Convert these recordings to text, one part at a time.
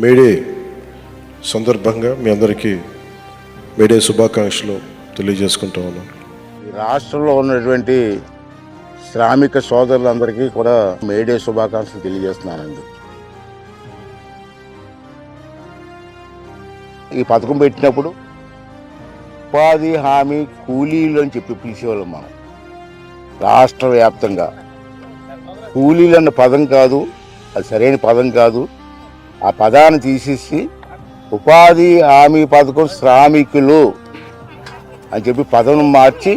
May Day సందర్భంగా మీ అందరికీ May Day శుభాకాంక్షలు తెలియజేసుకుంటూ ఉన్నాను. రాష్ట్రంలో ఉన్నటువంటి శ్రామిక సోదరులందరికీ కూడా మేడే శుభాకాంక్షలు తెలియజేస్తున్నానండి. ఈ పథకం పెట్టినప్పుడు ఉపాధి హామీ కూలీలు అని చెప్పి పిలిచేవాళ్ళం మనం. రాష్ట్ర వ్యాప్తంగా కూలీలు అన్న పదం కాదు, అది సరైన పదం కాదు. ఆ పదాన్ని తీసేసి ఉపాధి హామీ పథకం శ్రామికులు అని చెప్పి పదం మార్చి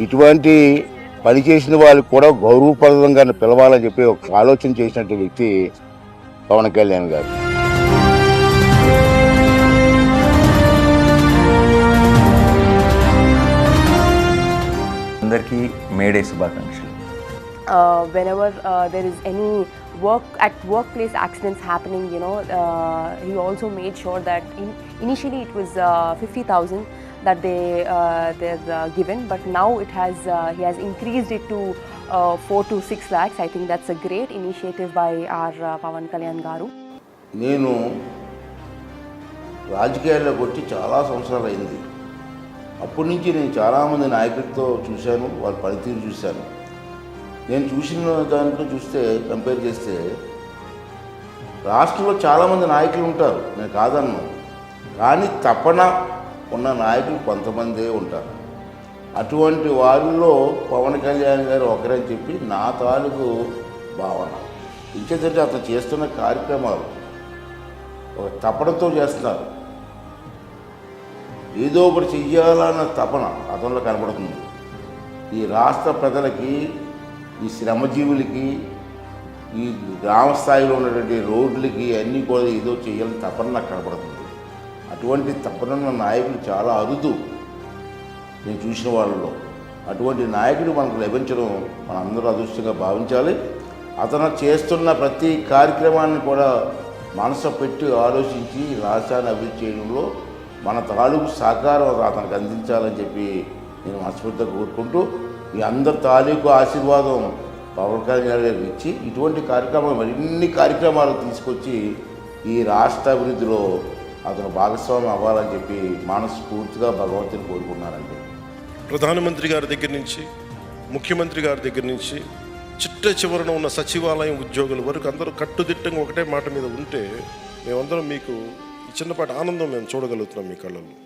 ఇటువంటి పని చేసిన వాళ్ళకి కూడా గౌరవప్రదంగా పిలవాలని చెప్పి ఒక ఆలోచన చేసినటువంటి వ్యక్తి పవన్ కళ్యాణ్ గారు. అందరికీ మేడే శుభాకాంక్షలు. Whenever there is any workplace accidents happening, he also made sure that initially it was 50,000 that they're given, but now he has increased it to 4 to 6 lakhs. I think that's a great initiative by our Pawan Kalyan garu. నేను రాజకీయాల్లోకి వచ్చి చాలా సంవత్సరాలు అయింది. అప్పటి నుంచి నేను చాలామంది నాయకులతో చూశాను, వాళ్ళ పనితీరు చూశాను. నేను చూసిన దాంట్లో చూస్తే కంపేర్ చేస్తే రాష్ట్రంలో చాలామంది నాయకులు ఉంటారు, నేను కాదన్నాను. కానీ తపన ఉన్న నాయకులు కొంతమందే ఉంటారు. అటువంటి వారిలో పవన్ కళ్యాణ్ గారు ఒకరని చెప్పి నా తాలూకు భావన. ఇంకేంటంటే అతను చేస్తున్న కార్యక్రమాలు ఒక తపనతో చేస్తున్నారు. ఏదో ఒకటి చెయ్యాలన్న తపన అతనిలో కనబడుతుంది. ఈ రాష్ట్ర ప్రజలకి, ఈ శ్రమజీవులకి, ఈ గ్రామ స్థాయిలో ఉన్నటువంటి రోడ్లకి అన్నీ కూడా ఏదో చేయాలని తపన నాకు కనబడుతుంది. అటువంటి తపనున్న నాయకులు చాలా అరుదు నేను చూసిన వాళ్ళలో. అటువంటి నాయకుడు మనకు లభించడం మనందరూ అదృష్టంగా భావించాలి. అతను చేస్తున్న ప్రతి కార్యక్రమాన్ని కూడా మనసు పెట్టి ఆలోచించి రాష్ట్రాన్ని అభివృద్ధి చేయడంలో మన తాలూకు సహకారం అతనికి అందించాలని చెప్పి నేను మనస్ఫూర్తిగా కోరుకుంటూ, మీ అందరి తాలూకు ఆశీర్వాదం పవన్ కళ్యాణ్ గారికి ఇచ్చి ఇటువంటి కార్యక్రమాలు మరిన్ని కార్యక్రమాలు తీసుకొచ్చి ఈ రాష్ట్ర అభివృద్ధిలో అతను భాగస్వామ్యం అవ్వాలని చెప్పి మనస్ఫూర్తిగా భగవంతుని కోరుకున్నానండి. ప్రధానమంత్రి గారి దగ్గర నుంచి, ముఖ్యమంత్రి గారి దగ్గర నుంచి, చిట్ట చివరన ఉన్న సచివాలయం ఉద్యోగుల వరకు అందరూ కట్టుదిట్టంగా ఒకటే మాట మీద ఉంటే మేమందరం మీకు ఈ చిన్నపాటి ఆనందం మేము చూడగలుగుతున్నాం మీ కళ్ళల్లో.